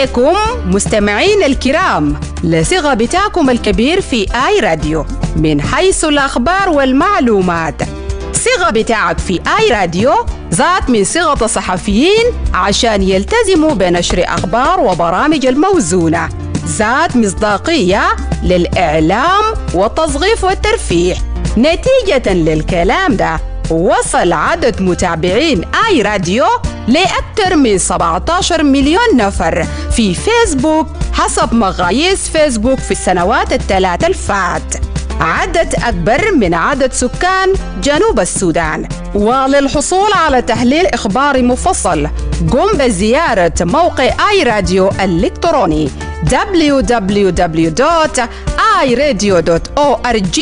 إليكم مستمعين الكرام لصيغة بتاعكم الكبير في آي راديو من حيث الأخبار والمعلومات. صيغة بتاعك في آي راديو ذات من صيغة الصحفيين عشان يلتزموا بنشر أخبار وبرامج الموزونة، ذات مصداقية للإعلام والتصغيف والترفيه. نتيجة للكلام ده وصل عدد متابعين آي راديو لأكثر من 17 مليون نفر في فيسبوك حسب مقاييس فيسبوك في السنوات الثلاث الفات، عدد أكبر من عدد سكان جنوب السودان. وللحصول على تحليل إخباري مفصل قم بزيارة موقع آي راديو الإلكتروني www.iradio.org.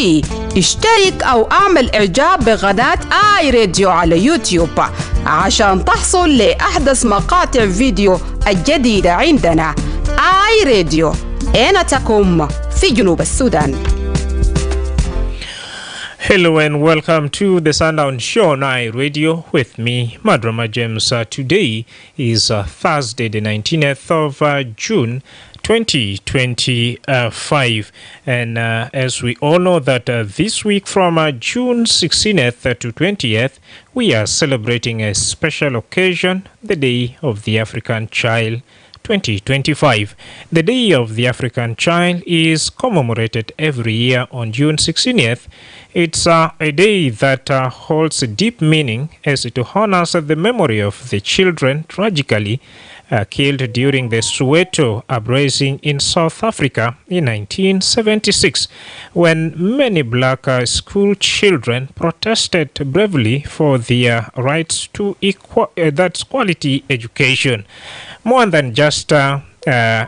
اشترك أو اعمل إعجاب بقناة آي راديو على يوتيوب عشان تحصل لأحدث مقاطع فيديو الجديدة عندنا. آي راديو أين تكون في جنوب السودان. Hello and welcome to the Sundown Show on I Radio with me, Madrama James. Today is Thursday, the 19th of June, 2025. And as we all know that this week from June 16th to 20th, we are celebrating a special occasion, the Day of the African Child 2025. The Day of the African Child is commemorated every year on June 16th. It's a day that holds a deep meaning as it honors the memory of the children tragically killed during the Soweto uprising in South Africa in 1976, when many black school children protested bravely for their rights to that's quality education. More than just a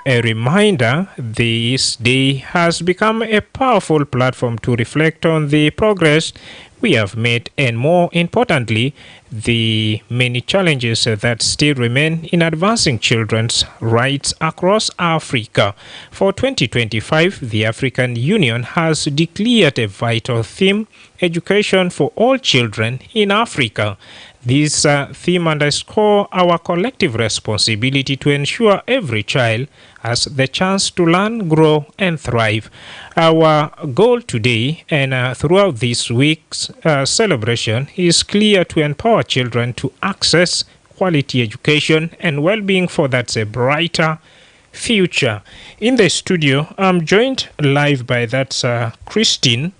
reminder, this day has become a powerful platform to reflect on the progress we have made and, more importantly, the many challenges that still remain in advancing children's rights across Africa. For 2025, the African Union has declared a vital theme, education for all children in Africa. This theme underscores our collective responsibility to ensure every child has the chance to learn, grow, and thrive. Our goal today and throughout this week's celebration is clear: to empower children to access quality education and well-being for that's a brighter future. In the studio, I'm joined live by that's Christine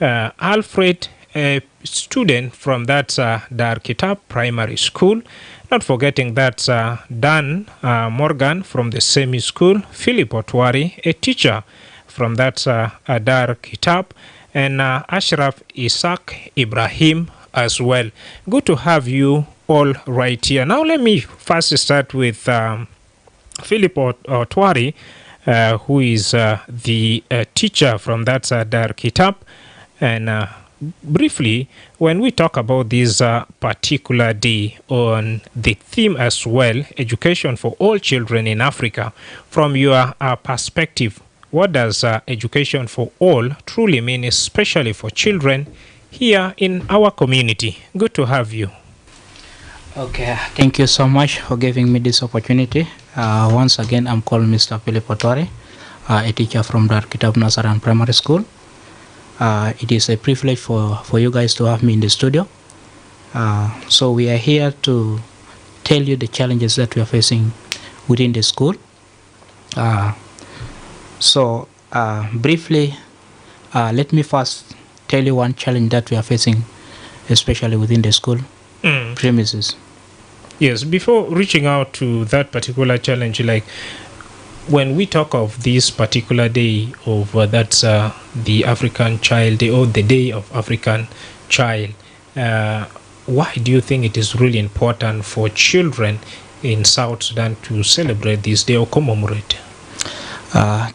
Alfred, a student from that Dar Kitab Primary School. Not forgetting that Dan Morgan from the same school, Philip Otwari, a teacher from that Dar Kitab, and Ashraf Isaac Ibrahim as well. Good to have you all right here. Now let me first start with Philip Otwari, who is the teacher from that Dar Kitab. And briefly, when we talk about this particular day on the theme as well, education for all children in Africa, from your perspective, what does education for all truly mean, especially for children here in our community? Good to have you. Okay, thank you so much for giving me this opportunity. Once again, I'm called Mr. Philip Otwari, a teacher from Dar Kitab Nasaran Primary School. It is a privilege for you guys to have me in the studio. So we are here to tell you the challenges that we are facing within the school. Briefly, let me first tell you one challenge that we are facing, especially within the school premises. Yes, before reaching out to that particular challenge, like when we talk of this particular day of that's the African Child Day or the Day of African Child, why do you think it is really important for children in South Sudan to celebrate this day or commemorate?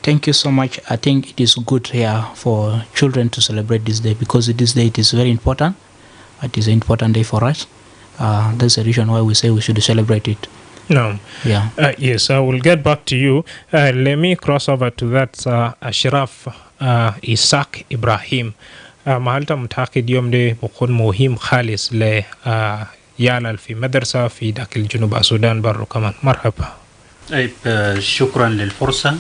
Thank you so much. I think it is good here for children to celebrate this day because this day it is very important. It is an important day for us. That's the reason why we say we should celebrate it. No. Yeah. Yes, I will get back to you. Let me cross over to that Ashraf Isaac Ibrahim. Mahalta mtakid yom de mukun muhim khalis le yalal fi madrasa fi dakil Junub Sudan barru kaman. Marhaba. طيب شكرا للفرصة.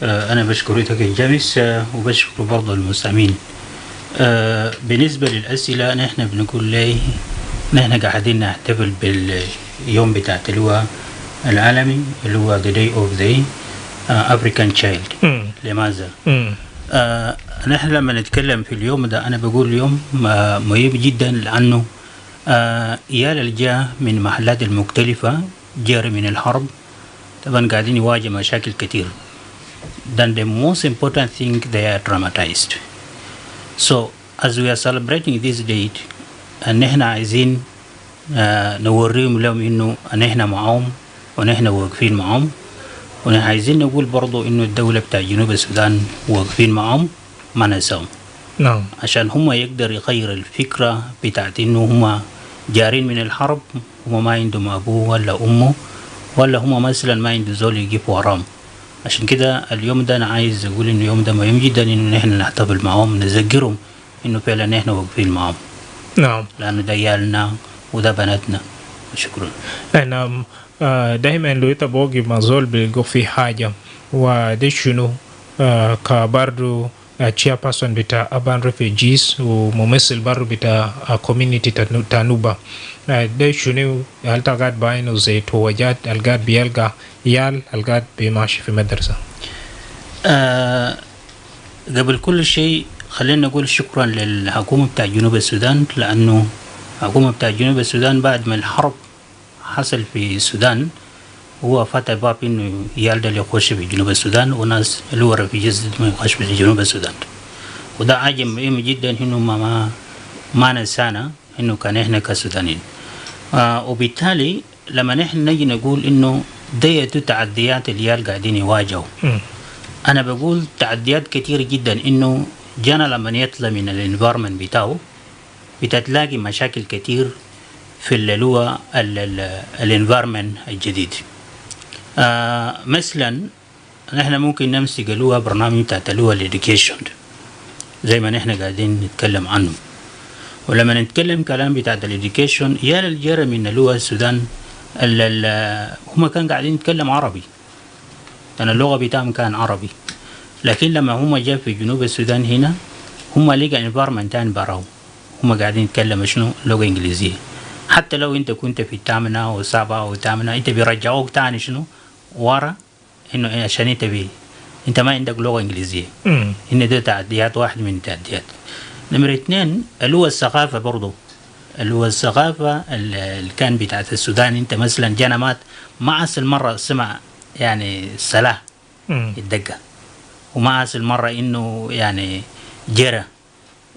أنا بشكرك جامس وبشكر برضو المستمعين. بالنسبة للأسئلة نحن بنقول لي نحن قاعدين نحتفل باليوم بتاع اللي هو العالمي اللي هو the day of the African child. لماذا؟ نحن لما نتكلم في اليوم ده أنا بقول يوم مهم جدا لأنه إيال الجاه من محلات المختلفة جاري من الحرب طبعا قاعدين يواجه مشاكل كتير. Then the most important thing they are traumatized. So as we are celebrating this date نحن عايزين نوريهم لهم إنه نحن معهم ونحن واقفين معهم، ونحن عايزين نقول برضو إنه الدولة بتاع جنوب السودان واقفين معهم ما نساهم. نعم. عشان هم يقدر يغير الفكرة بتاعت إنه هم جارين من الحرب، هم ما عندهم أبوه ولا أمه ولا هم مثلا ما عندهم زول يجيب وراهم. عشان كده اليوم ده أنا عايز أقول إنه اليوم ده مهم جدا إنه نحن نحتفل معهم، نذكرهم إنه فعلا نحن واقفين معهم. نعم. لأنه ده عيالنا وده بناتنا. شكرا. نعم. دائما لو يتبوغي مازول بيلقوا في حاجة ودي شنو كبرضو chairperson بتاع urban refugees وممثل برضو بتاع community تانوبا ده شنو هل تقعد باينو زي توجات القاد بيلقى يال القاد بماشي في مدرسة. قبل كل شيء خلينا نقول شكرا للحكومة بتاع جنوب السودان، لأنه الحكومة بتاع جنوب السودان بعد ما الحرب حصل في السودان هو فتح باب إنه يالده اللي يخش في جنوب السودان وناس اللي هو رفيجيز ما يخش في جنوب السودان، وده عجب مهم جدا إنه ما نسانا إنه كان إحنا كسودانيين. وبالتالي لما نحن نجي نقول إنه دي تعديات اليال قاعدين يواجهوا، أنا بقول تعديات كتير جدا. إنه جانا لما يطلع من الانفيرمنت بتاعه بتتلاقي مشاكل كتير في اللي هو الانفيرمنت الجديد. مثلا نحن ممكن نمسك اللي هو برنامج بتاع اللي هو الإديوكيشن زي ما نحن قاعدين نتكلم عنه، ولما نتكلم كلام بتاع الإديوكيشن يا الجرى من اللي هو السودان هم كان قاعدين يتكلم عربي، لأن اللغة بتاعهم كان عربي، لكن لما هم جاء في جنوب السودان هنا هم لقى انفيرمنت تاني براو، هم قاعدين يتكلموا شنو لغة إنجليزية. حتى لو انت كنت في الثامنة والسابعة والثامنة انت بيرجعوك تاني شنو ورا، انه عشان انت ما عندك لغة انجليزية. ان ده تعديات، واحد من التعديات. نمرة 2 اللي هو الثقافة برضو، اللي هو الثقافة اللي كان بتاعت السودان. انت مثلا جانا مات ما أصل مرة سمع يعني الصلاة الدقة، وما أصل مرة انه يعني جرى.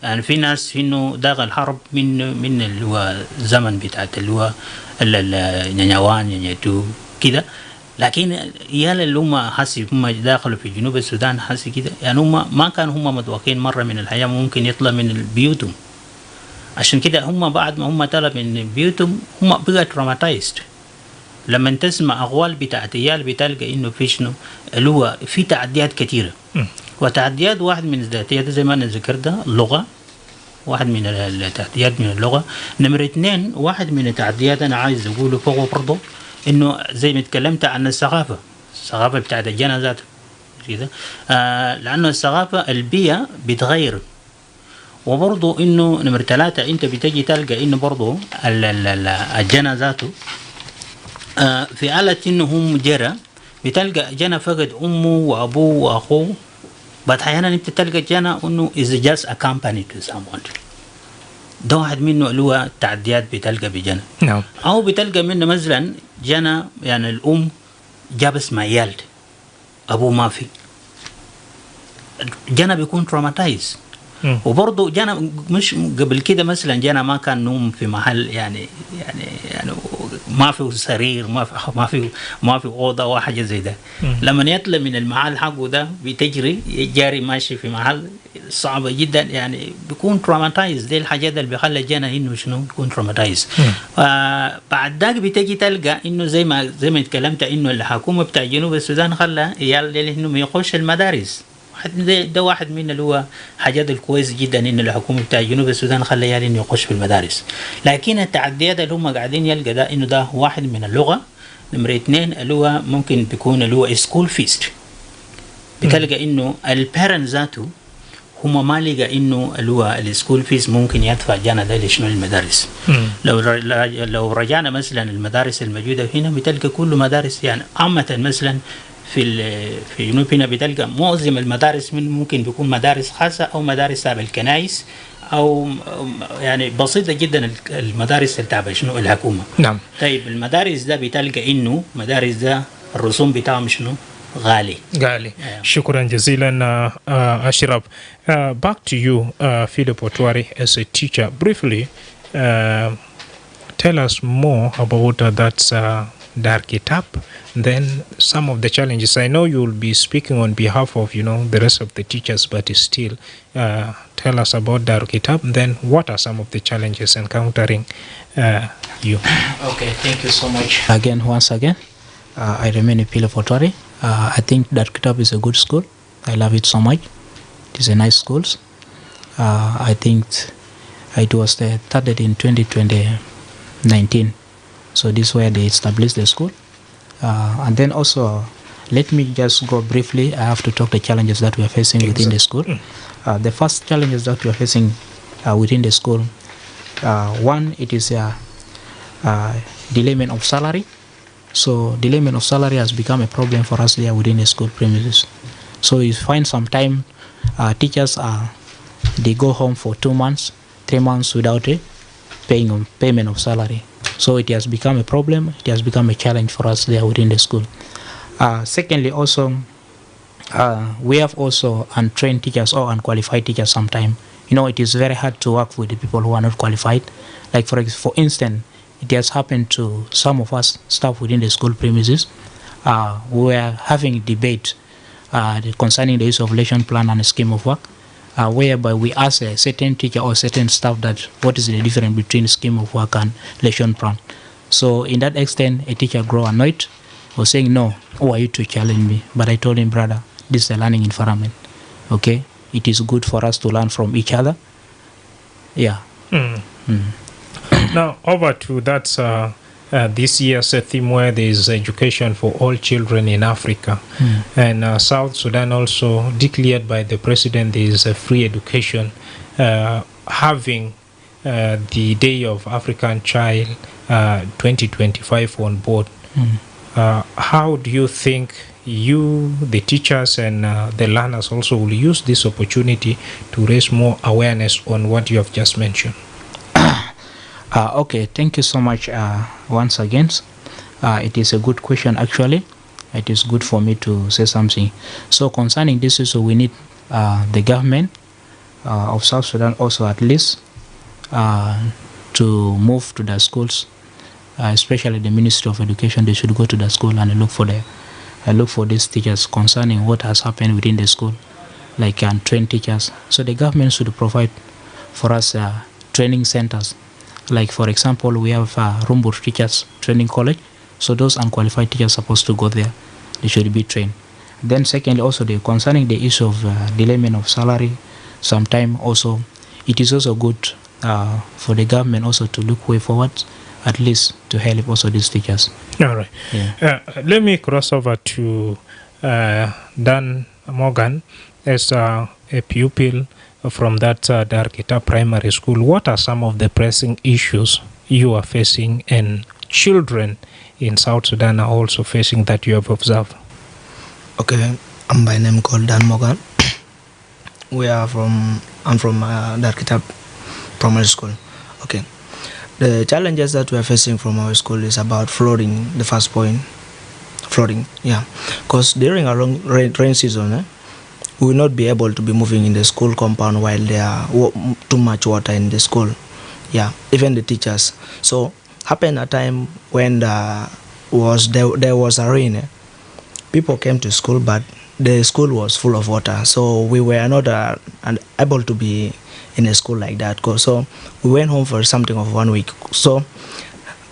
يعني في ناس انه داخل الحرب من اللي هو زمن بتاعت اللي هو النيوان نيتو كده، لكن يالا اللي هم حسي هم داخلوا في جنوب السودان حسي كده، يعني هم ما كانوا هم متوقعين مرة من الحياة ممكن يطلع من بيوتهم. عشان كده هم بعد ما هم طلع من بيوتهم هم بقى تروماتايزد. لما تسمع أقوال بتاعت يال بتلقى إنه في شنو اللي هو في تعديات كثيرة. وتعديات واحد من التعديات زي ما أنا ذكرت اللغة، واحد من التعديات من اللغة. نمرة 2 واحد من التعديات أنا عايز أقوله فوق برضه إنه زي ما تكلمت عن الثقافة بتاعت الجنة ذاته كده. لأنه الثقافة البيئة بتغير. وبرضه إنه نمرة 3 أنت بتجي تلقى إنه برضه الجنة ذاته في حالة إنه هم جرى بتلقى جنة فقد أمه وأبوه وأخوه، بعد أحيانا أنت تلقى جنة إنه is just a company to someone. ده واحد منه اللي هو التعديات بتلقى بجنة. نعم. أو بتلقى منه مثلا جنة يعني الأم جابس مع عيال أبوه ما في، جنة بيكون traumatized. وبرضه جانا مش قبل كده مثلا جانا ما كان نوم في محل يعني ما في سرير، ما في اوضه وحاجه زي ده. لما يطلع من المحل حقه ده بتجري جاري ماشي في محل صعبه جدا، يعني بيكون تروماتايز. دي الحاجات اللي بيخلي جانا انه شنو يكون تروماتايز. بعد ذاك بتجي تلقى انه زي ما اتكلمت انه الحكومه بتاع جنوب السودان خلى عيال انهم يخش المدارس. ده واحد من اللي هو حاجات الكويس جدا ان الحكومه بتاع جنوب السودان خلى انه يخش في المدارس. لكن التعديات اللي هم قاعدين يلقى ده انه ده واحد من اللغه، نمرة 2 اللي هو ممكن بيكون اللي هو سكول فيست. بتلقى انه البيرنت ذاته هم ما لقى انه اللي هو السكول فيس ممكن يدفع جانا ده لشنو المدارس. لو رجعنا مثلا المدارس الموجوده هنا بتلقى كل مدارس يعني عامه مثلا في جنوب هنا بتلقى معظم المدارس من ممكن بيكون مدارس خاصه او مدارس تابع الكنائس او يعني بسيطه جدا المدارس تابع شنو الحكومه. نعم. طيب المدارس ده بتلقى انه مدارس ده الرسوم بتاعهم شنو؟ غالي. شكرا جزيلا أشرف. Back to you, Philip Otwari, as a teacher. Briefly, tell us more about that Dar Kitab, then some of the challenges. I know you will be speaking on behalf of, the rest of the teachers, but still, tell us about Dar Kitab, then what are some of the challenges encountering you? Okay, thank you so much. Once again, I remain Philip Otwari. I think Dar Kitab is a good school. I love it so much. It is a nice school. I think it was started in 2019. So this is where they established the school. And then also, let me just go briefly. I have to talk the challenges that we are facing within the school. The first challenges that we are facing within the school, one, it is delayment of salary. So delayment of salary has become a problem for us there within the school premises. So you find some teachers they go home for 2 months, 3 months without a payment of salary. So it has become a problem. It has become a challenge for us there within the school. Secondly, also we have also untrained teachers or unqualified teachers sometimes. It is very hard to work with the people who are not qualified. Like for instance, it has happened to some of us staff within the school premises. We were having a debate concerning the use of lesson plan and a scheme of work, whereby we asked a certain teacher or certain staff that what is the difference between scheme of work and lesson plan. So in that extent, a teacher grew annoyed, was saying, "No, who are you to challenge me?" But I told him, "Brother, this is a learning environment. Okay, it is good for us to learn from each other." Yeah. Now, over to that this year's theme where there is education for all children in Africa. And South Sudan also declared by the president there is a free education, having the Day of African Child 2025 on board. How do you think you, the teachers and the learners also will use this opportunity to raise more awareness on what you have just mentioned? Okay, thank you so much once again. It is a good question actually. It is good for me to say something. So concerning this issue, we need the government of South Sudan also at least to move to the schools, especially the Ministry of Education. They should go to the school and look for these teachers concerning what has happened within the school, like trained teachers. So the government should provide for us training centers. Like for example, we have Rumbur Teachers Training College. So those unqualified teachers are supposed to go there. They should be trained. Then secondly, also concerning the issue of delayment of salary, sometime also it is also good for the government also to look way forward, at least to help also these teachers. All right. Yeah. Let me cross over to Dan Morgan as a pupil from that Dar Kitab Primary School. What are some of the pressing issues you are facing and children in South Sudan are also facing that you have observed? Okay, I'm by name called Dan Morgan. I'm from Dar Kitab Primary School. Okay, the challenges that we are facing from our school is about flooding. The first point, flooding. Yeah, because during a long rain season, we will not be able to be moving in the school compound while there are too much water in the school. Yeah, even the teachers. So happened a time when there was a rain. People came to school, but the school was full of water. So we were not able to be in a school like that. So we went home for something of 1 week. So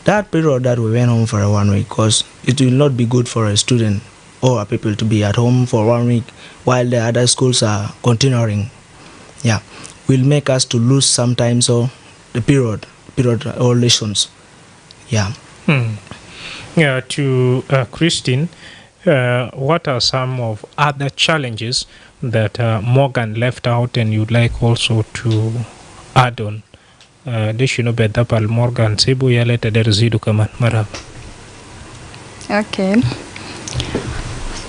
that period that we went home for 1 week, because it will not be good for a student or people to be at home for 1 week while the other schools are continuing. Yeah, will make us to lose sometimes the period or lessons. Yeah. To Christine, what are some of other challenges that Morgan left out and you'd like also to add on? Deshino bedapal Morgan Sibu yaleta derzidu kaman marhaba. Okay.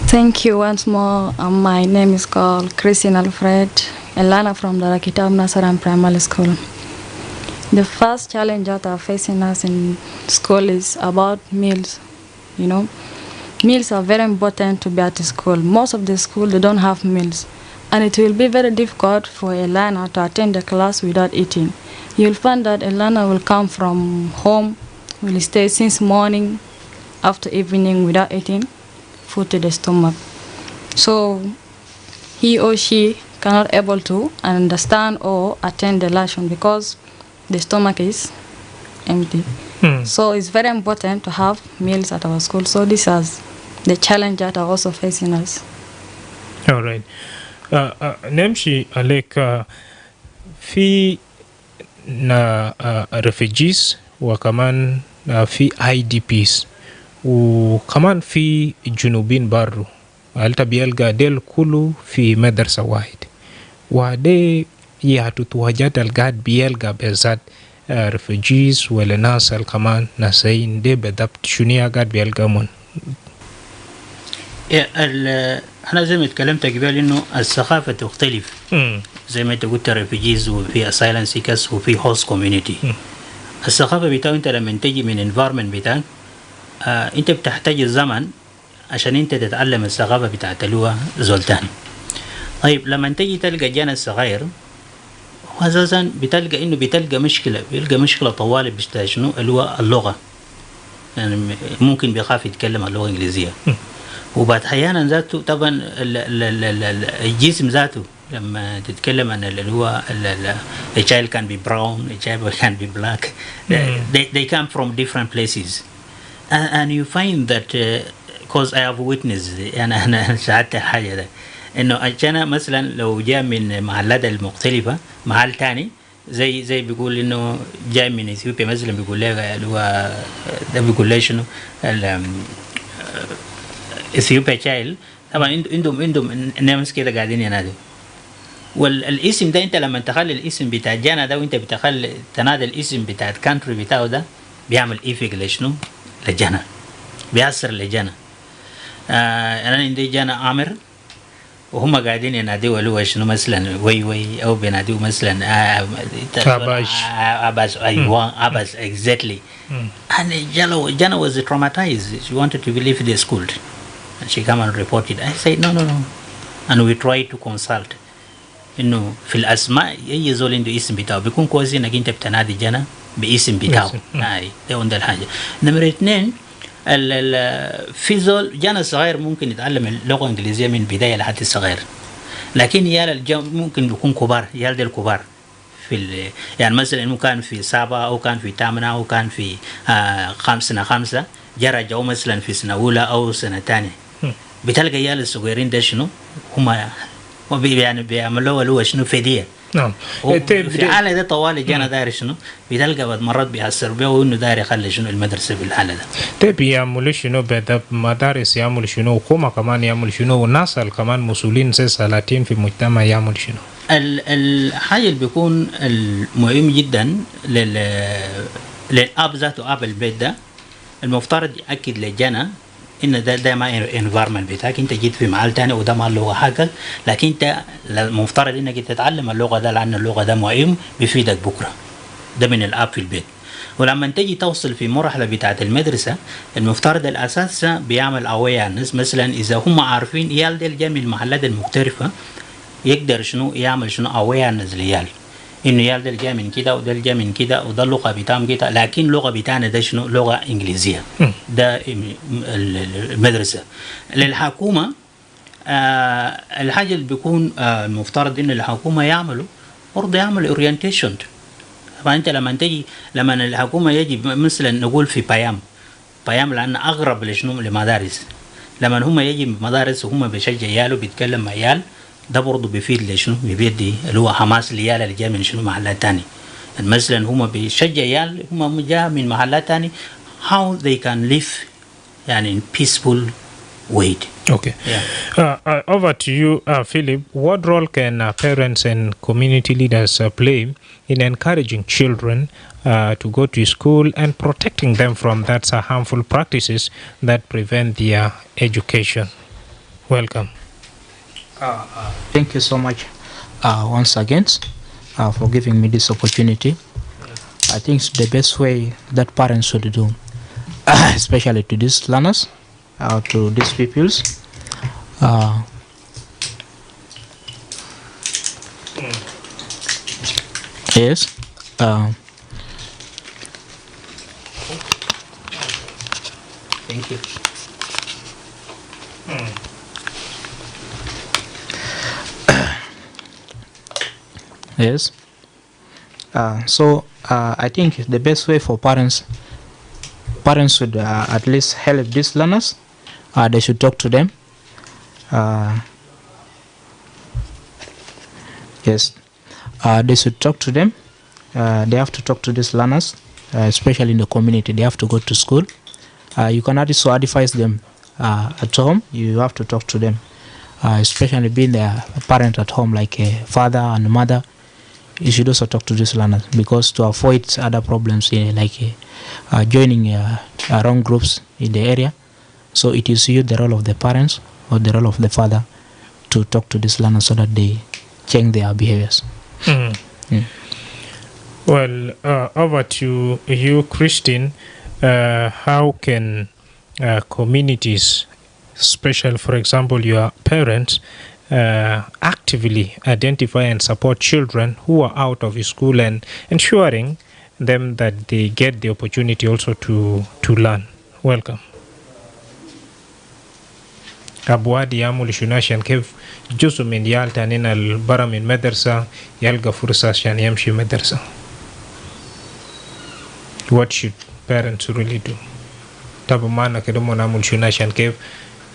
Thank you once more. My name is called Christine Alfred, a learner from the Kitab Sundown Primary School. The first challenge that are facing us in school is about meals. You know, meals are very important to be at school. Most of the school, they don't have meals. And it will be very difficult for a learner to attend the class without eating. You'll find that a learner will come from home, will stay since morning, after evening without eating food to the stomach. So he or she cannot able to understand or attend the lesson because the stomach is empty. So it's very important to have meals at our school. So this is the challenge that are also facing us. All right. Nemshi Alek fi na refugees wa kaman fi IDPs وكمان في جنوبين برو هلتا بيلقى ديل كله في مدرسة واحد ودي يهتو توهجات القاد بيلقى بذات refugees ولا ناس كمان ناسين دي بدبت شنيا قاد بيلقى من أنا زي ما اتكلمت قبل إنه الثقافة تختلف زي ما أنت قلت refugees وفي asylum seekers وفي host community الثقافة بتاعه أنت لما تجي من environment بتاعك انت بتحتاج الزمن عشان انت تتعلم الثقافة بتاعت اللغة زولتان. طيب لما تجي تلقى جانا الصغير هو اساسا بتلقى انه بيلقى مشكلة طوال بشنو اللغة يعني ممكن بيخاف يتكلم اللغة الانجليزية وبعد احيانا ذاته طبعا الجسم ذاته لما تتكلم عن اللي هو a child can be brown, a child can be black, they come from different places. And you find that because I have witnessed أنا شاهدت الحاجة ده إنه أنا مثلا لو جاء من محلات المختلفة محل تاني زي بيقول إنه جاء من إثيوبيا مثلا بيقول له هو ده بيقول له شنو إثيوبيا تشايل طبعا عندهم ناس كده قاعدين ينادوا والاسم ده أنت لما تخلي الاسم بتاع جانا ده وأنت بتخلي تنادي الاسم بتاع الكانتري بتاعه ده بيعمل إيفيك لشنو لجانا بيأثر لجانا أنا عندي جانا عامر وهم قاعدين ينادوا له شنو مثلا وي أو بينادوا مثلا عباس أيوة عباس exactly and Jana was traumatized. She wanted to leave the school and she came and reported. I said no and we tried to consult إنه في الأسماء أي زول عنده اسم بتاعه بيكون كويس إنك أنت بتنادي جانا باسم بتاعه ده عند الحاجة. نمرة 2 في زول جانا صغير ممكن يتعلم اللغة الإنجليزية من بداية لحد الصغير لكن يال ممكن يكون كبار يال ديل كبار في يعني مثلا إنه كان في 7 أو كان في 8 أو كان في 5 جرى جو مثلا في سنة أولى أو سنة ثانية بتلقى يال الصغيرين ده شنو هم يعني بيعملوا له شنو فدية نعم في حالة ده طوال جانا داير شنو بتلقى بعد مرات بيحسر بيه وإنه داير يخلي شنو المدرسة بالحالة ده طيب يعمل شنو بدأ مدارس يعمل شنو حكومة كمان يعمل شنو وناس كمان مسؤولين سلاتين في المجتمع يعمل شنو الحاجة اللي بيكون المهم جدا للأب ذاته أب البيت ده المفترض يأكد لجانا إن ده ما environment بتاعك أنت جيت في محل تاني وده ما اللغة حقك لكن أنت المفترض إنك تتعلم اللغة ده لأن اللغة ده مهم بيفيدك بكرة ده من الأب في البيت ولما تجي توصل في مرحلة بتاعة المدرسة المفترض الأساس بيعمل awareness مثلا إذا هم عارفين يال ديل جاي من المحلات المختلفة يقدر شنو يعمل شنو awareness ليال إنه يال ديل جاي من كده وده جاي من كده وده اللغة بتاعهم كده لكن اللغة بتاعنا ده شنو لغة إنجليزية ده المدرسة للحكومة الحاجة اللي بيكون المفترض إن الحكومة يعملوا برضه يعمل orientation فأنت لما الحكومة يجي مثلا نقول في بيام لأن أغرب لشنو لمدارس لما هم يجي مدارس وهم بيشجع ياله بيتكلم مع يال ده برضه بيفيد لشنو بيدي اللي هو حماس ليال اللي جاي من شنو محلات تاني مثلا هم بيشجع يال هم جاء من محلات تاني how they can live يعني in peaceful way. Okay. Yeah. Over to you, Philip. What role can parents and community leaders play in encouraging children to go to school and protecting them from that harmful practices that prevent their education? Welcome. Thank you so much once again for giving me this opportunity. I think it's the best way that parents should do, especially to these learners, to these pupils. Yes. Thank you. Yes. So I think the best way for parents should at least help these learners. They should talk to them. Yes. They should talk to them. They have to talk to these learners, especially in the community. They have to go to school. You cannot also advise them at home. You have to talk to them, especially being a parent at home, like a father and mother. You should also talk to these learners, because to avoid other problems, like joining wrong groups in the area. So it is you, the role of the parents or the role of the father, to talk to these learners so that they change their behaviors. Well, over to you, Christine. How can communities, special, for example, your parents, actively identify and support children who are out of school and ensuring them that they get the opportunity also to learn? Welcome. أبوادي يعمل شنو عشان كيف جزء من يال تانين البرا من مدرسة يلقى فرصة عشان يمشي مدرسة. What should parents really do? طب معنا كده ما نعمل شنو عشان كيف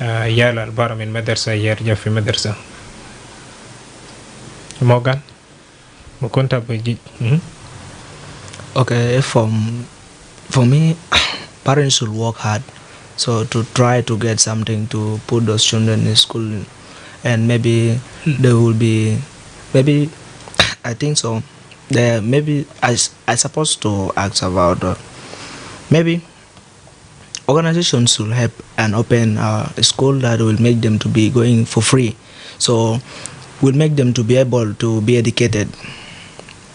يال البرا من مدرسة يرجع في مدرسة. Morgan, مكنت بجي. Okay, for me, parents should work hard. So to try to get something to put those children in school, and maybe there will be, maybe I think so. There maybe I supposed to ask about maybe organizations should help and open a school that will make them to be going for free. So will make them to be able to be educated.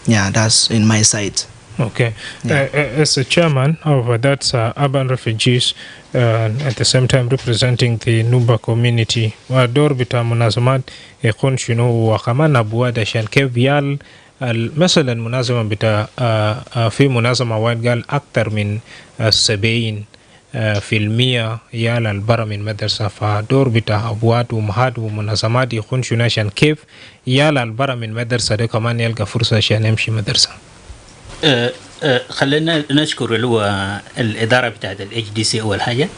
Yeah, that's in my side. Okay. Yeah. As a chairman of that urban refugees, at the same time representing the Nuba community, دور بتاع منظمات يكون شنو وكمان أبواد عشان كيف يال مثلا منظمة بتاع في منظمة واحد قال أكثر من 70% يال البرا من مدرسة، فدور بتاع أبواد ومهاد ومنظمات يكون شنو عشان كيف يال البرا من مدرسة ده كمان يلقى فرصة عشان يمشي مدرسة. خلينا نشكر اللي هو الإدارة بتاعت الHDC أول حاجة،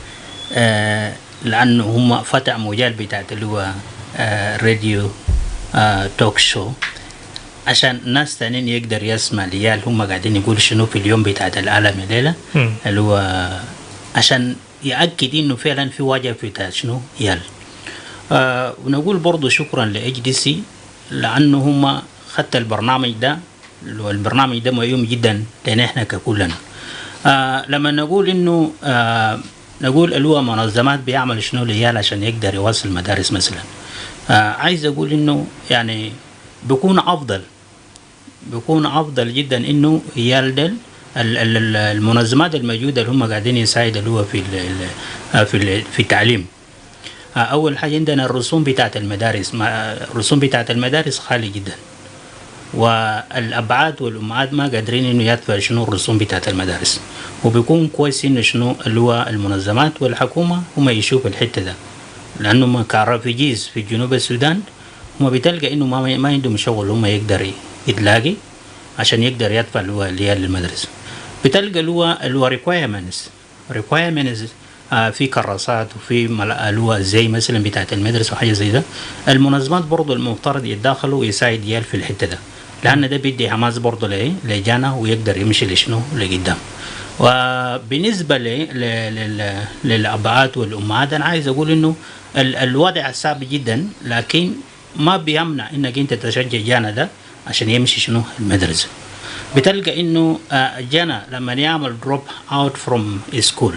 لأنه هم فتح مجال بتاعت اللي هو راديو توك شو عشان ناس تانيين يقدر يسمع ليال هم قاعدين يقول شنو في اليوم بتاعت العالم الليلة، اللي هو عشان يأكد إنه فعلا في واجب بتاع شنو يال. ونقول برضو شكرا لHDC لأنه هم خدت البرنامج ده، البرنامج ده مهم جدا لنا احنا ككلنا. لما نقول انه نقول اللي هو منظمات بيعمل شنو للعيال عشان يقدر يوصل مدارس مثلا، عايز اقول انه يعني بيكون افضل جدا انه عيال دل المنظمات الموجوده اللي هم قاعدين يساعدوا اللي هو في التعليم. اول حاجه عندنا الرسوم بتاعت المدارس، الرسوم بتاعت المدارس غاليه جدا، والابعاد والامهات ما قادرين انه يدفعوا شنو الرسوم بتاعت المدارس، وبيكون كويس انه شنو اللي هو المنظمات والحكومه هم يشوفوا الحته ده، لانه ما كرافيجيز في جنوب السودان هم بتلقى انه ما عندهم شغل هم يقدر يتلاقي عشان يقدر يدفع اللي هو للمدرسه. بتلقى اللي هو ريكوايرمنتس في كراسات وفي اللي هو زي مثلا بتاعت المدرسه وحاجه زي ده. المنظمات برضه المفترض يتداخلوا ويساعد ديال في الحته ده، لأن ده بيدي حماس برضه لجانا ويقدر يمشي لشنو لقدام. وبالنسبة للأباءات والأمهات أنا عايز أقول إنه الوضع صعب جدا، لكن ما بيمنع إنك أنت تشجع جانا ده عشان يمشي شنو المدرسة. بتلقى إنه جانا لما يعمل drop out from school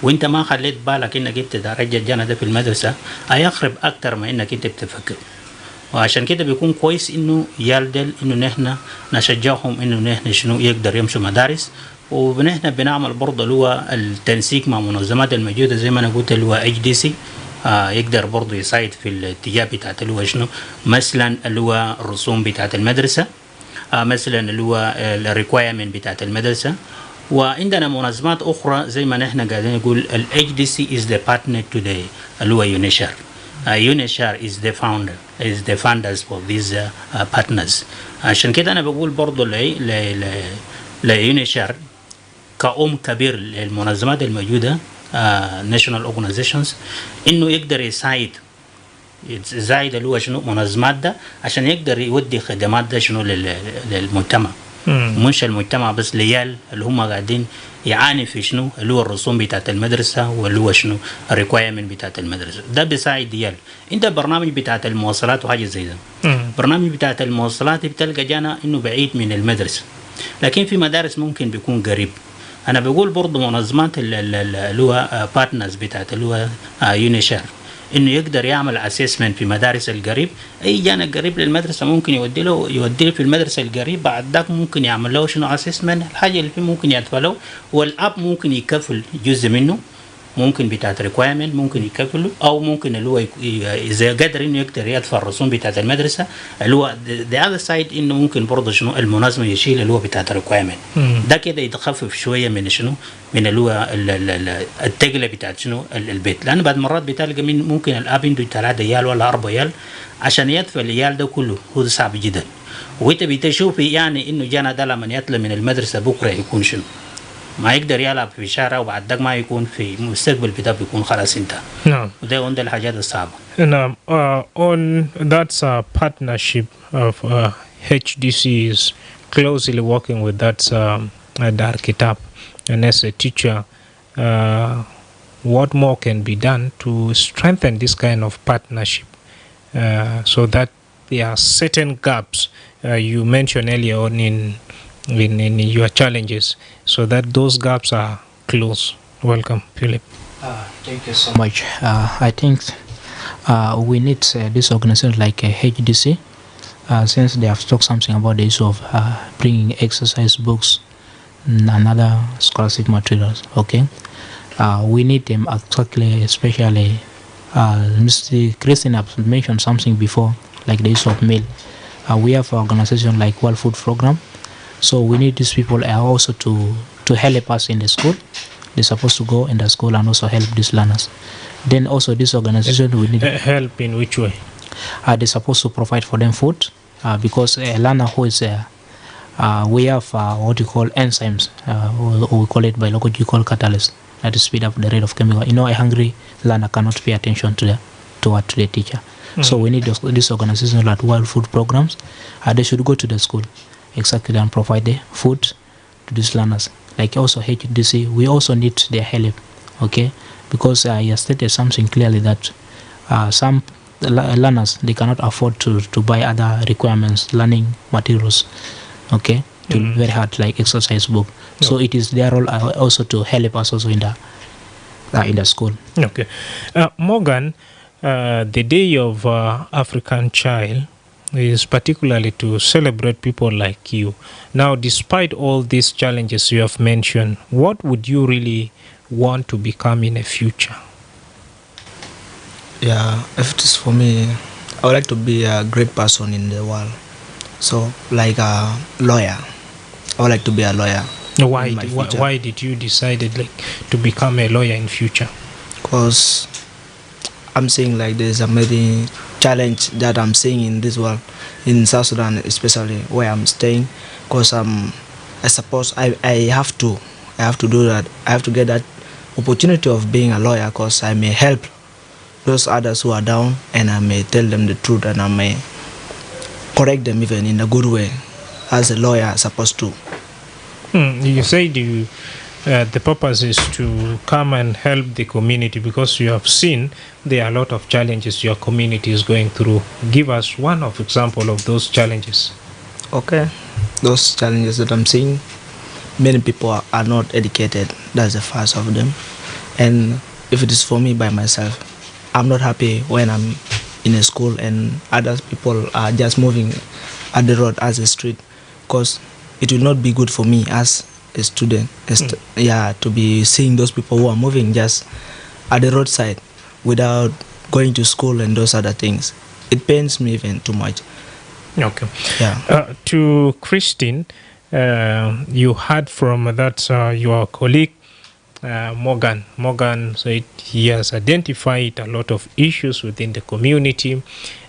وإنت ما خليت بالك إنك أنت ترجع جانا ده في المدرسة هيخرب أكتر ما إنك أنت بتفكر. وعشان كده بيكون كويس إنه يالدل إنه نحن نشجعهم إنه نحن شنو يقدر يمشوا مدارس. ونحن بنعمل برضه اللي هو التنسيق مع منظمات الموجودة زي ما أنا قلت اللي هو HDC يقدر برضه يساعد في الاتجاه بتاعت اللي هو شنو مثلا اللي هو الرسوم بتاعت المدرسة، مثلا اللي هو الريكوايرمنت بتاعت المدرسة. وعندنا منظمات أخرى زي ما نحن قاعدين نقول ال HDC is the partner to the اللي هو UNISHAR. UNISHAR is the funders for these partners. عشان كده أنا بقول برضه لUNISHAR كأم كبير للمنظمات الموجودة national organizations إنه يقدر يساعد اللي هو شنو منظمات ده عشان يقدر يودي خدمات ده شنو للمجتمع. مش المجتمع بس ليال اللي هم قاعدين يعاني في شنو اللي هو الرسوم بتاعت المدرسة واللي هو شنو الريكوايرمنت بتاعت المدرسة ده بيساعد ديال. انت برنامج بتاعت المواصلات وحاجة زي ده برنامج بتاعت المواصلات بتلقى جانا انه بعيد من المدرسة، لكن في مدارس ممكن بيكون قريب. انا بقول برضو منظمات اللي هو بارتنرز بتاعت اللي هو يونيشار انه يقدر يعمل اسسمنت في مدارس القريب. اي جانا قريب للمدرسه ممكن يوديه في المدرسه القريب، بعد ذاك ممكن يعمل له شنو اسسمنت الحاجه اللي فيه ممكن يدفع له، والاب ممكن يكفل جزء منه ممكن بتاعت ريكوايرمنت ممكن يكفله، او ممكن اللي هو اذا قدر انه يقدر يدفع الرسوم بتاعت المدرسه اللي هو ذا اذر سايد انه ممكن برضه شنو المنظمه يشيل اللي هو بتاعت ريكوايرمنت ده كده يتخفف شويه من شنو من اللي هو التقله بتاعت شنو البيت. لان بعد مرات بتلقى من ممكن الاب عنده 3 عيال ولا 4 عيال عشان يدفع العيال ده كله هو صعب جدا. وانت بتشوف يعني انه جانا ده لما يطلع من المدرسه بكره يكون شنو ما يقدر يلعب في الشارع، وبعد ذاك ما يكون في مستقبل بتاعه بيكون خلاص انتهى. نعم. وده عند الحاجات الصعبة. نعم. On that's a partnership of HDC is closely working with that Dar Kitab, and as a teacher, what more can be done to strengthen this kind of partnership, so that there are certain gaps you mentioned earlier on in your challenges, so that those gaps are closed. Welcome, Philip. Thank you so much. I think we need this organization like HDC, since they have talked something about the issue of bringing exercise books and other scholarship materials. Okay, we need them exactly, especially Mr. Christian has mentioned something before, like the issue of meal. We have an organization like World Food Program. So we need these people also to help us in the school. They're supposed to go in the school and also help these learners. Then also this organization we need help in which way? They're supposed to provide for them food because a learner who is we have what you call enzymes, or we call it biological catalyst, that to speed up the rate of chemical. You know, a hungry learner cannot pay attention to the teacher. So we need this organization like World Food Programs. They should go to the school. Exactly, and provide the food to these learners. Like also HDC, we also need their help, okay? Because he stated something clearly that some learners, they cannot afford to buy other requirements, learning materials, okay? To be very hard, like exercise book. No. So it is their role also to help us also in the school. Okay. Morgan, the Day of African Child is particularly to celebrate people like you. Now, despite all these challenges you have mentioned, what would you really want to become in the future? Yeah, if it is for me, I would like to be a great person in the world. So, like a lawyer. I would like to be a lawyer. Why did you decide to become a lawyer in future? Because I'm seeing like there's a many challenge that I'm seeing in this world, in South Sudan especially where I'm staying, because I suppose I have to do that. I have to get that opportunity of being a lawyer, because I may help those others who are down, and I may tell them the truth, and I may correct them even in a good way, as a lawyer is supposed to. You said the purpose is to come and help the community, because you have seen there are a lot of challenges your community is going through. Give us one of example of those challenges. Okay, those challenges that I'm seeing, many people are not educated. That's the first of them. And if it is for me by myself, I'm not happy when I'm in a school and other people are just moving at the road as a street, because it will not be good for me as a student, to be seeing those people who are moving just at the roadside without going to school and those other things. It pains me even too much. Okay. Yeah. To Christine, you heard from that your colleague Morgan. Morgan said he has identified a lot of issues within the community,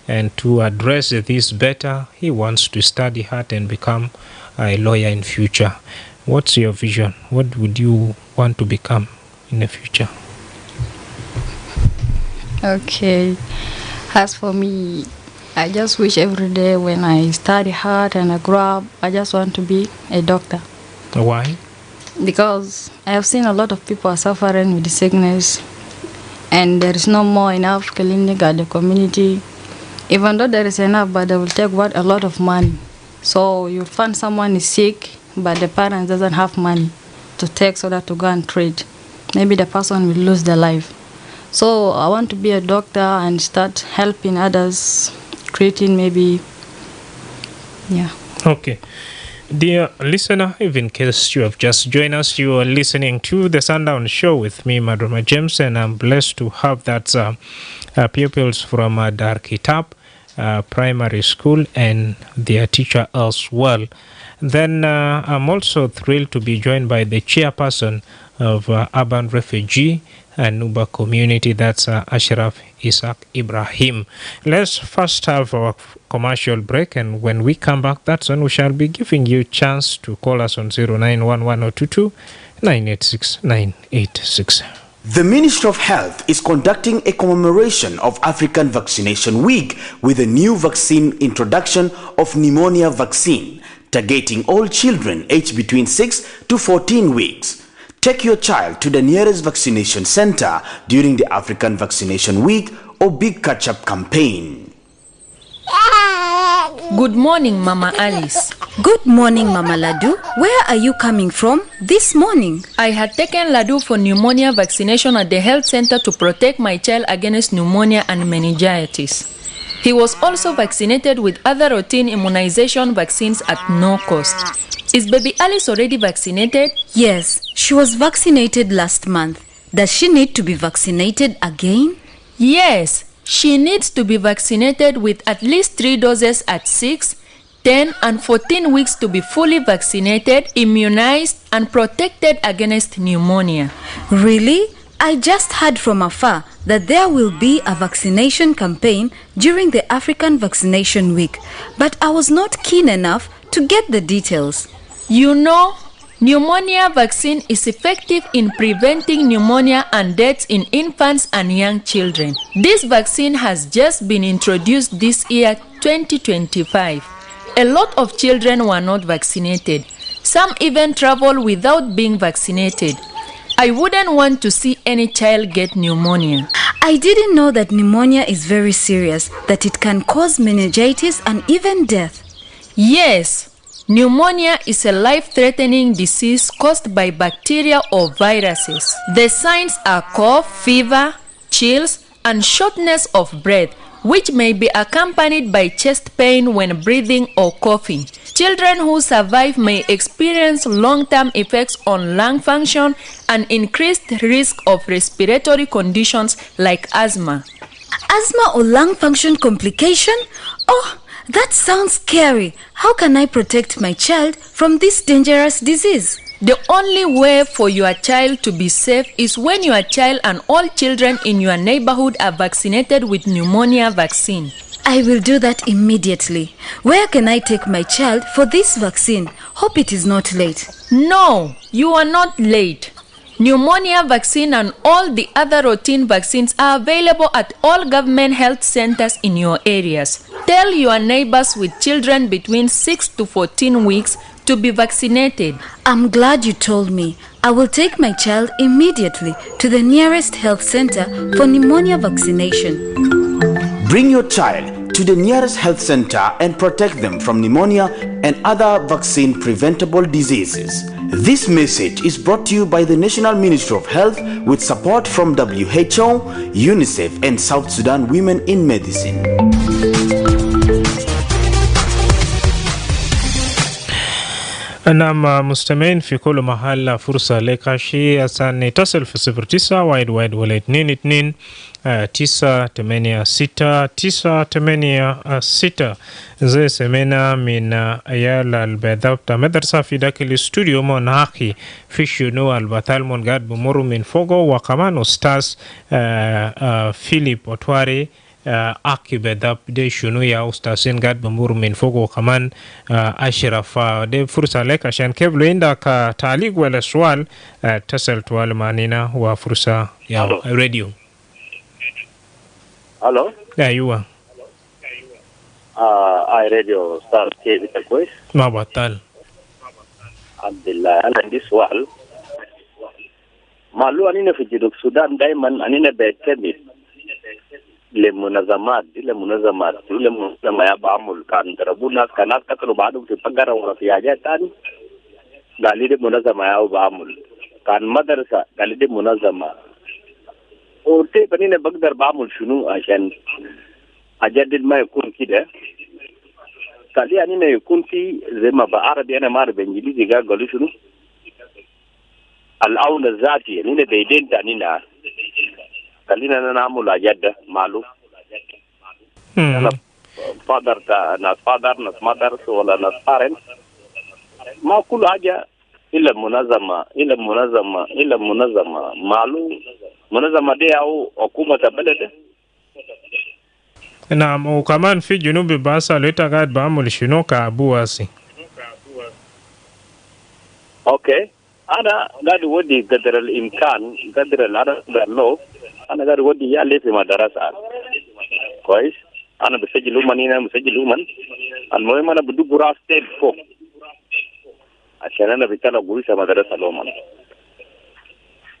and to address this better, he wants to study hard and become a lawyer in future. What's your vision? What would you want to become in the future? Okay, as for me, I just wish every day when I study hard and I grow up, I just want to be a doctor. Why? Because I have seen a lot of people are suffering with the sickness, and there is no more enough clinic at the community. Even though there is enough, but they will take a lot of money. So you find someone is sick, but the parents doesn't have money to take so that to go and treat. Maybe the person will lose their life. So I want to be a doctor and start helping others, treating maybe, yeah. Okay. Dear listener, if in case you have just joined us, you are listening to the Sundown Show with me, Madrama James, and I'm blessed to have that pupils from Dar Kitab Primary School and their teacher as well. Then I'm also thrilled to be joined by the chairperson of Urban Refugee and Nuba Community, that's Ashraf Isaac Ibrahim. Let's first have our commercial break, and when we come back, that's when we shall be giving you a chance to call us on 0911 986 986. The Ministry of Health is conducting a commemoration of African Vaccination Week with a new vaccine introduction of pneumonia vaccine, targeting all children aged between 6 to 14 weeks. Take your child to the nearest vaccination center during the African Vaccination Week or Big Catch-up campaign. Good morning, Mama Alice. Good morning, Mama Ladu. Where are you coming from this morning? I had taken Ladu for pneumonia vaccination at the health center to protect my child against pneumonia and meningitis. He was also vaccinated with other routine immunization vaccines at no cost. Is baby Alice already vaccinated? Yes, she was vaccinated last month. Does she need to be vaccinated again? Yes, she needs to be vaccinated with at least 3 doses at 6, 10, and 14 weeks to be fully vaccinated, immunized, and protected against pneumonia. Really? I just heard from afar that there will be a vaccination campaign during the African Vaccination Week, but I was not keen enough to get the details. You know, pneumonia vaccine is effective in preventing pneumonia and deaths in infants and young children. This vaccine has just been introduced this year, 2025. A lot of children were not vaccinated. Some even travel without being vaccinated. I wouldn't want to see any child get pneumonia. I didn't know that pneumonia is very serious, that it can cause meningitis and even death. Yes. Pneumonia is a life-threatening disease caused by bacteria or viruses. The signs are cough, fever, chills, and shortness of breath, which may be accompanied by chest pain when breathing or coughing. Children who survive may experience long-term effects on lung function and increased risk of respiratory conditions like asthma. Asthma or lung function complication? Oh, that sounds scary. How can I protect my child from this dangerous disease? The only way for your child to be safe is when your child and all children in your neighborhood are vaccinated with pneumonia vaccine. I will do that immediately. Where can I take my child for this vaccine? Hope it is not late. No, you are not late. Pneumonia vaccine and all the other routine vaccines are available at all government health centers in your areas. Tell your neighbors with children between 6 to 14 weeks to be vaccinated. I'm glad you told me. I will take my child immediately to the nearest health center for pneumonia vaccination. Bring your child to the nearest health center and protect them from pneumonia and other vaccine-preventable diseases. This message is brought to you by the National Ministry of Health with support from WHO, UNICEF, and South Sudan Women in Medicine. نعم مستمعين في كل محل فرصة لك شيء أسان تصل في 09 واحد واحد ولا 22 986 زي سمينا من أيال البيضاء مدرسة في داخل الاستوديو مناقي في شنو البطال من قاعد بمر من فوقه وكمان أستاذ فيليب أوتواري aki bedap de shunu ya ustasin gad bamur min fogo kaman ashrafa de fursa lek ashan keblo inda ka taalig wala swal tasal twal manina wa fursa ya radio. Hello. Aywa. I radio star ke bita kois. Ma batal. Alhamdulillah ana ndi swal. Malu anina fi jiduk Sudan daiman anina bekemi. للمنظمات ya ba'amul kan tarabuna kanat katru ba'du fi pagara wa fi hajat tani gali de munazama ya ba'amul kan madrasa gali de munazama orte bani ne bagdar ba'amul shunu ashan ajaddid ma yakun kida kali ani ne yakun fi zema ba arabi ana ma arabi ingilizi ga gali shunu al-aula zati ni ne daidenta ni na kalina na namul ajadda malu father nas mother wala nas parents ma kul haja ila munazama malu munazama de au hukuma balad. Naam, وكمان في جنوب باسا لتا قاعد بعمل شنو كابواسي. اوكي انا قاعد ودي قدر الامكان قدر العدد أنا قاعد ودي يالي في مدرسة كويس. أنا بسجل من المهم أنا بدو براس تيل فوق عشان أنا بتلا قريسة مدرسة لومن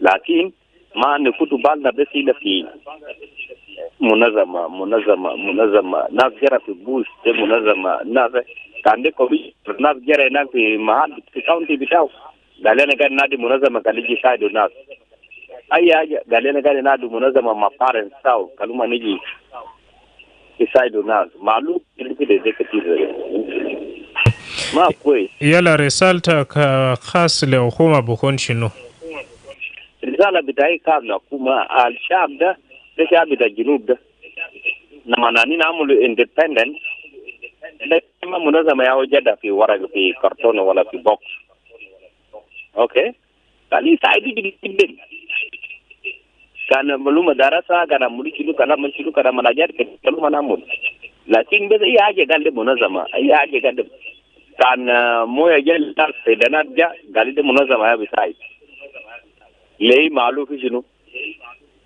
لكن ما نكتب بالنا بس إلا في منظمة ناس جرى في بوش منظمة ناس كان دي كوبي ناس جرى هناك في محل في كاونتي بتاعه قال أنا قاعد نادي منظمة قال يجي سايدو ناس أي حاجة قال لنا قال نادو منظمة ما بارنس تاو كلمة نيجي يساعدوا الناس معلوم اللي كده زي كتير ما كويس. يلا رسالتك خاص لحكومة بكون شنو؟ رسالة بتاعي خاص لحكومة الشعب ده شعب بتاع الجنوب ده لما نحن نعمل اندبندنت ما منظمة يوجد في ورق في كرتون ولا في بوكس. أوكي؟ قال يساعدوا جدا. كان معلومة دراسة كان مريشلو كان منشلو كان مناجر كلهم منامون لكن بس أي حاجة قال لي منظمة أي حاجة قال لي كان مو يجل ناس سيدنا جا قال لي منظمة يا بسايد ليه معلوم في شنو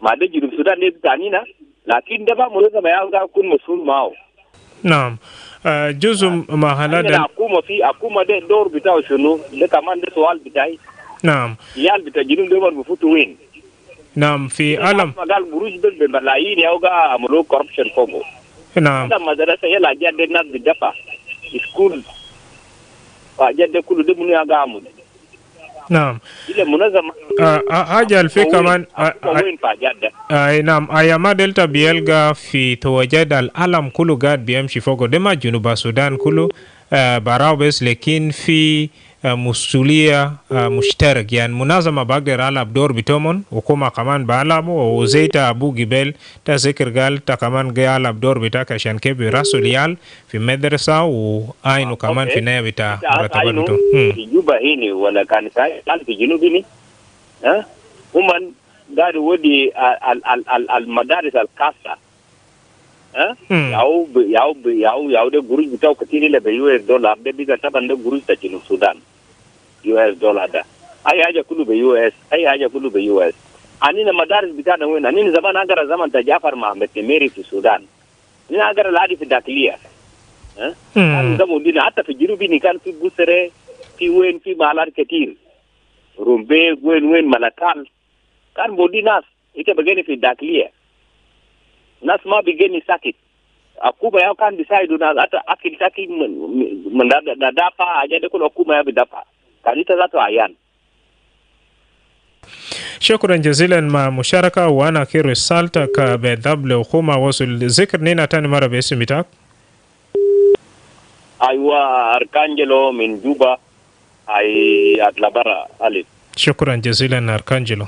ما ده جنوب السودان ده تانينا لكن ده منظمة يا وده يكون مسؤول معه. نعم جزء ما هذا أكوما ده دور بتاعه شنو ده كمان ده سؤال بتاعي. نعم يال بتاع جنوب ده بفوتو وين. نعم في عالم قال بروج بالملايين يوغا عملوا كوربشن فوقه. نعم هذا مدرسة يلا جاد الناس بدفع سكول جاد كله ده منو يعمل. نعم إلى منظمة حاجة في كمان نعم أيام دلتا بيلغا في تواجد العالم كله قاعد بيمشي فوقه دما جنوب السودان كله براو بس لكن في مسؤولية مشترك يعني منظمة بقدر على بدور بتومن وكما كمان بعلمه وزيتا أبو جبل تذكر قال تا كمان جاي على بدور بتاعك عشان كيف راسه ليال في مدرسة وعينه كمان في نهاية بتاع مرتباته في جوبا هنا ولا كان في جنوب هنا ها هم قالوا ودي المدارس الخاصة ها ياو ده قروش بتاعه كتير اللي $US ده بيجا طبعا ده قروش تاع جنوب السودان $US ده ai haja kulu be US anina madaris bitana wen anina zaman agara zaman ta Jafar Mahmud Temeri fi Sudan ni agara ladi fi dakliya kan zamu dina hatta fi jirubi ni kan fi busere fi wen fi malar ketir rumbe wen malakal kan bodi nas ite begeni fi dakliya nas ma begeni sakit akuma yao kan decide na hata akil taki mndada dafa ajade kulo akuma ya bidafa kanita zato ayan. شكرا جزيلا مع مشاركة وأنا كي رسالتك بذبل وخوما وصل ذكر نينا تاني مرة باسم بتاعك. أيوة أركانجلو من جوبا أي أدلبرا ألف. شكرا جزيلا أركانجلو.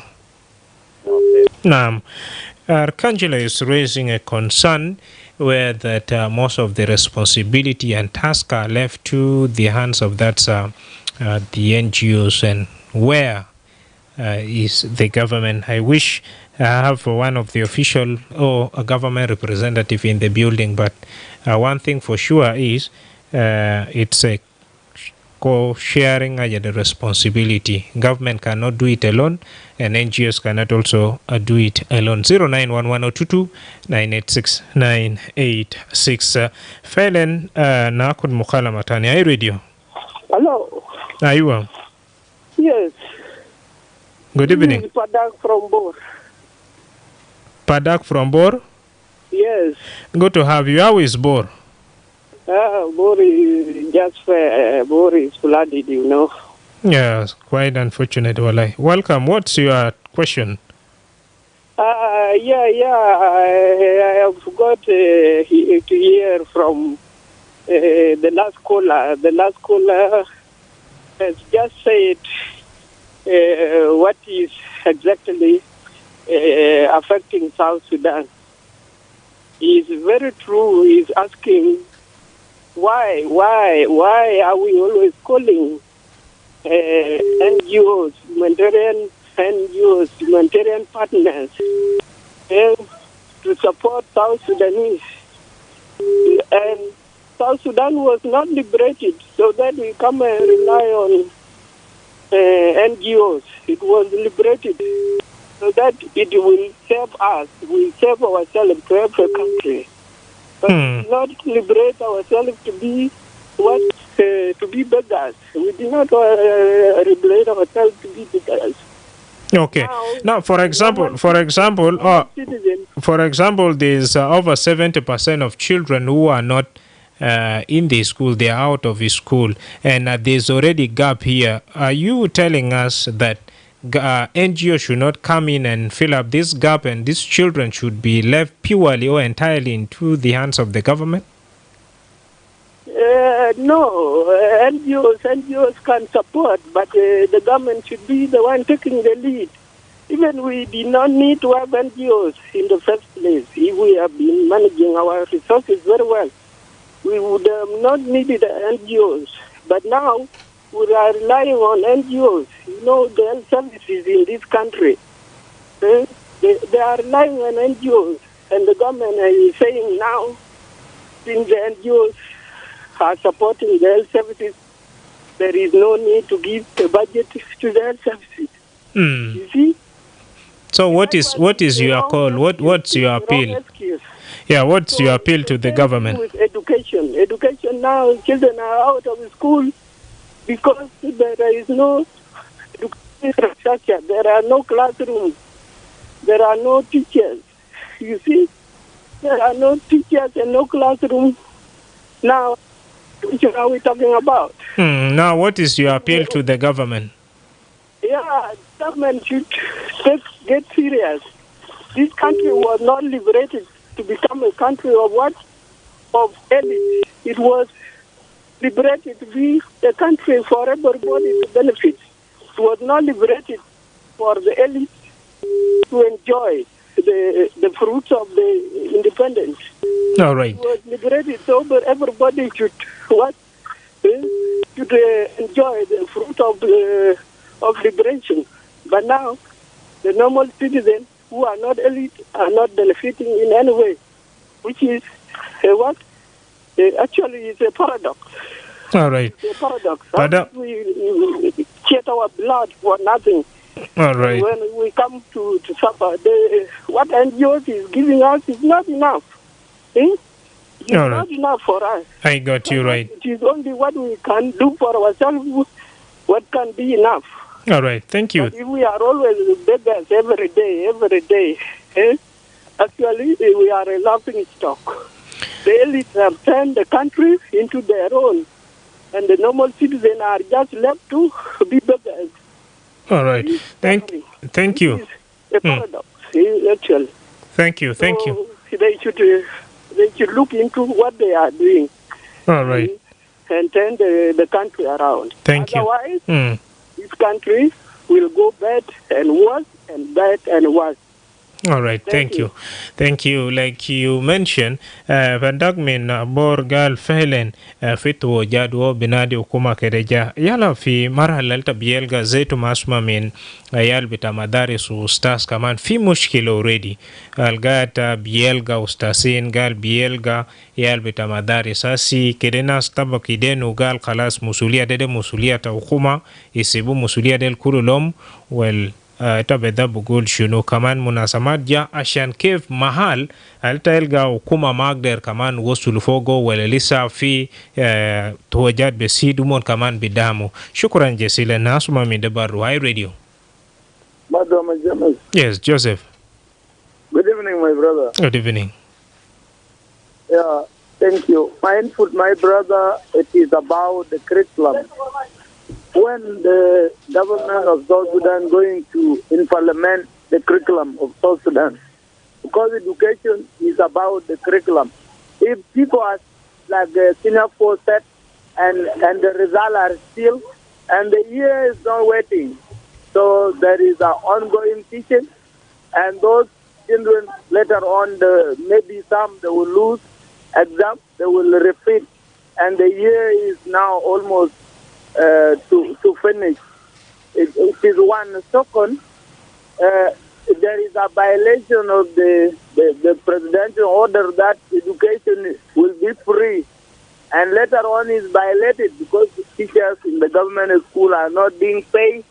Arcangelo is raising a concern where that most of the responsibility and task are left to the hands of the NGOs, and where is the government. I wish I have one of the official or a government representative in the building, but one thing for sure is it's a co-sharing the responsibility. Government cannot do it alone, and NGOs cannot also do it alone. 0911022986 Felen nakud mukhalama tani ay radio. Hello. Aywa. Yes. Good evening. This is Padak from Bor. Padak from Bor? Yes. Good to have you. How is Bor? Bor is just Bor is flooded, you know. Yes, quite unfortunate. Welcome. What's your question? I have got to hear from the last caller. The last caller has just said what is exactly affecting South Sudan. It's very true. He's asking why are we always calling NGOs, humanitarian partners to support South Sudanese? And South Sudan was not liberated so that we come and rely on NGOs. It was liberated so that it will save us, we save ourselves to help the country. But not liberate ourselves to be to be beggars. We did not liberate ourselves to be beggars. Okay. Now, for example, there's over 70% of children who are not in the school. They are out of the school, and there's already gap here. Are you telling us that NGO should not come in and fill up this gap, and these children should be left purely or entirely into the hands of the government? No, NGOs can support, but the government should be the one taking the lead. Even we did not need to have NGOs in the first place. If we have been managing our resources very well, we would have not needed NGOs. But now we are relying on NGOs. You know, the health services in this country, they are relying on NGOs. And the government is saying now, since the NGOs are supporting the health services, there is no need to give the budget to the health services. You see? So what is your call? What's your appeal? Yeah, what's your appeal to the government? With education. Education now, children are out of school because there is no infrastructure. There are no classrooms. There are no teachers. You see? There are no teachers and no classrooms. Now, which are we talking about? Now, what is your appeal to the government? Yeah, government should get serious. This country was not liberated to become a country of what? Of elite. It was liberated to be a country for everybody to benefit. It was not liberated for the elite to enjoy the fruits of the independence. All right. It was liberated so that everybody should what? Should enjoy the fruit of liberation. But now, the normal citizens who are not elite are not benefiting in any way, which is what? Actually, it's a paradox. All right. It's a paradox. shed our blood for nothing. All right. When we come to suffer, what NGOs is giving us is not enough. It's not enough for us. I got you right. It is only what we can do for ourselves, what can be enough. All right, thank you. But if we are always beggars every day, actually we are a laughing stock. The elites have turned the country into their own, and the normal citizens are just left to be beggars. All right, thank you. A paradox, actually. Thank you. They should look into what they are doing. All right. And turn the country around. Otherwise, this country will go bad and worse and bad and worse. All right, thank you. Like you mentioned, Vandagmin Borgal Fehlen Fitwo Jadwo Binadi Ukuma Kereja Yala fi marhala bielga zetu masma min yal bita madaris ustas kaman fi mushkil already algata bielga ustasin gal bielga yal bita madaris asi kedena staba kidenu gal khalas musulia dede musulia ta ukuma isibu musulia del kululom well tabeda bugul shuno kaman munasamat ja ashan kef mahal altaelga ukuma magder kaman wosul fogo welelisa fi tuwajad besidumon kaman bidamu. Shukran jesile nasuma midabaru High Radio. Madrama James. Yes, Joseph. Good evening, my brother. Good evening. Yeah, thank you. My input, my brother, it is about the curriculum. When the government of South Sudan going to implement the curriculum of South Sudan, because education is about the curriculum. If people are like senior four set and the results are still, and the year is not waiting, so there is an ongoing teaching, and those children later on, maybe some they will lose exam, they will repeat, and the year is now almost to finish. It is one. Second, there is a violation of the presidential order that education will be free, and later on is violated because the teachers in the government school are not being paid,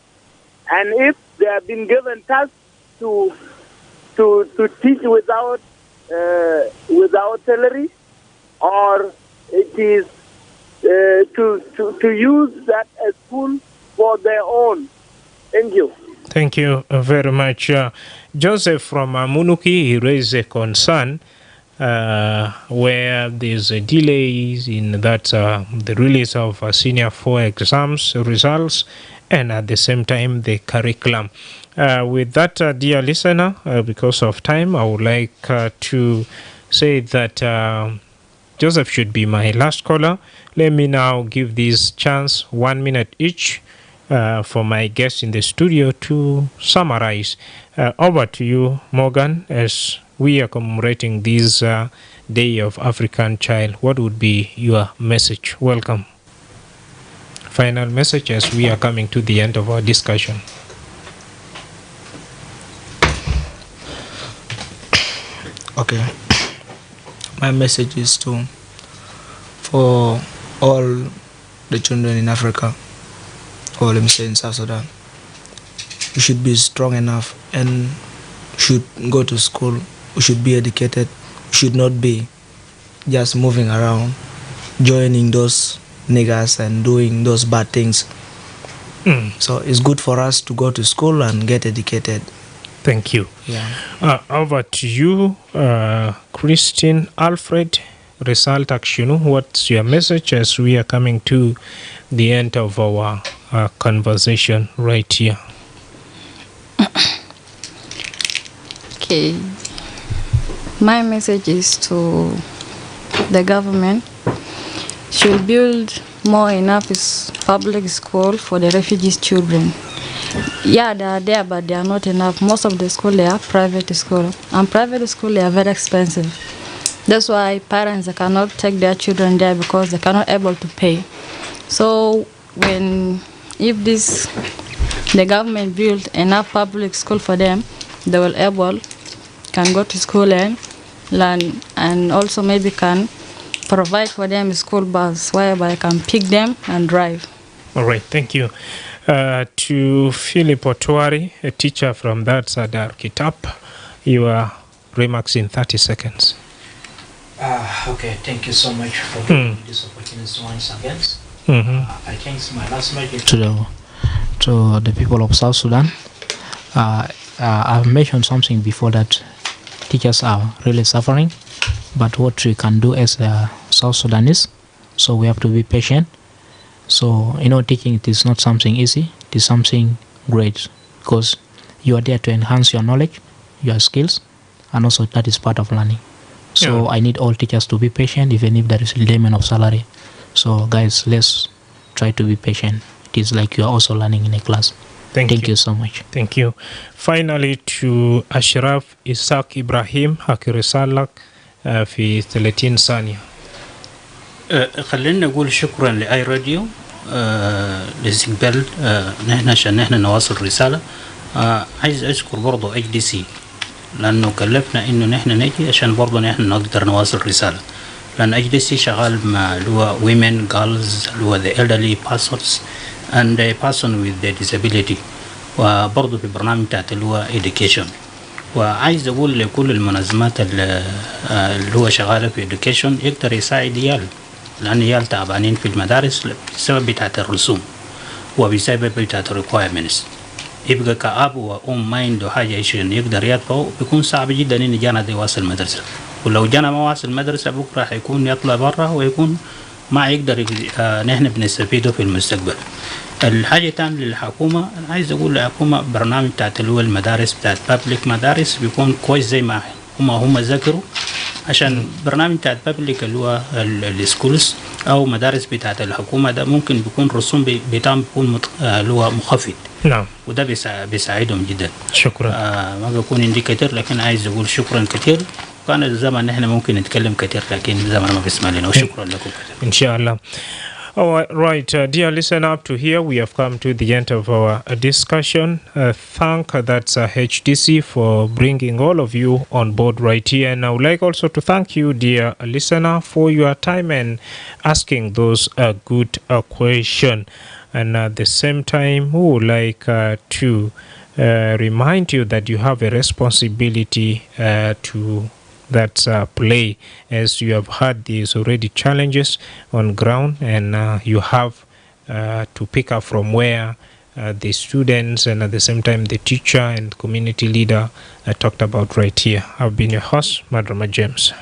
and if they have been given tasks to teach without salary, or it is to use that as school for their own. Thank you. Thank you very much. Joseph from Munuki, he raised a concern where there's delays in that the release of senior 4 exams results and at the same time the curriculum. With that, dear listener, because of time, I would like to say that Joseph should be my last caller. Let me now give this chance 1 minute each for my guests in the studio to summarize. Over to you, Morgan, as we are commemorating this Day of African Child. What would be your message? Welcome. Final message as we are coming to the end of our discussion. Okay. My message is for all the children in Africa, or let me say in South Sudan, we should be strong enough and should go to school. We should be educated. We should not be just moving around, joining those niggers and doing those bad things. So it's good for us to go to school and get educated. Thank you. Yeah. Over to you, Christine Alfred, Result Action. What's your message as we are coming to the end of our conversation right here? Okay. My message is to the government should build more enough public school for the refugees children. Yeah, they are there, but they are not enough. Most of the school, they are private school. And private school, they are very expensive. That's why parents they cannot take their children there because they cannot able to pay. So if the government build enough public school for them, they will can go to school and learn, and also maybe can provide for them a school bus whereby I can pick them and drive. All right, thank you. To Philip Otwari, a teacher from that Dar Kitab, your remarks in 30 seconds. Okay, thank you so much for giving me this opportunity once again. I think my last message to the people of South Sudan. I've mentioned something before that teachers are really suffering, but what we can do as South Sudanese, so we have to be patient. So, teaching it is not something easy, it is something great, because you are there to enhance your knowledge, your skills, and also that is part of learning. So I need all teachers to be patient, even if there is a layman of salary. So guys, let's try to be patient. It is like you are also learning in a class. Thank you so much. Thank you. Finally, to Ashraf Isaac Ibrahim, hakirisalak في 30 ثانية. خلينا نقول شكرا لأي راديو لاستقبال نحن عشان نحن نواصل الرسالة. عايز أشكر برضو HDC لأنه كلفنا إنه نحن نجي عشان برضو نحن نقدر نواصل الرسالة، لأن HDC شغال مع اللي هو women, girls, اللي هو the elderly persons and a person with the disability، وبرضو في برنامج تحت اللي هو education. وعايز أقول لكل المنظمات اللي هو شغالة في education يقدر يساعد عيال، لأن عيال تعبانين في المدارس بسبب بتاعت الرسوم وبسبب بتاعت requirements. يبقى كأب وأم ما عنده حاجة عشان يقدر يدفعه، بيكون صعب جدا إن جانا ده يواصل المدرسة، ولو جانا ما واصل المدرسة بكرة حيكون يطلع برا ويكون ما يقدر نحن بنستفيده في المستقبل. الحاجة الثانية للحكومة، عايز أقول للحكومة برنامج بتاعت اللي هو المدارس بتاعت public مدارس بيكون كويس زي ما هم ذكروا، عشان برنامج بتاعت public اللي هو السكولز أو مدارس بتاعت الحكومة ده ممكن بيكون رسوم بتاعهم بيكون اللي هو مخفض. نعم. وده بيساعدهم جدا. شكرا. ما بيكون عندي كتير، لكن عايز أقول شكرا كتير. كان الزمن نحن ممكن نتكلم كتير، لكن الزمن ما بيسمع لنا، وشكرا لكم كتير. إن شاء الله. All right, dear listener, up to here we have come to the end of our discussion. Thank that's HDC for bringing all of you on board right here, and I would like also to thank you, dear listener, for your time and asking those good questions. And at the same time, we would like to remind you that you have a responsibility to that's play, as you have had these already challenges on ground, and you have to pick up from where the students and at the same time the teacher and community leader talked about right here. I've been your host, Madrama James.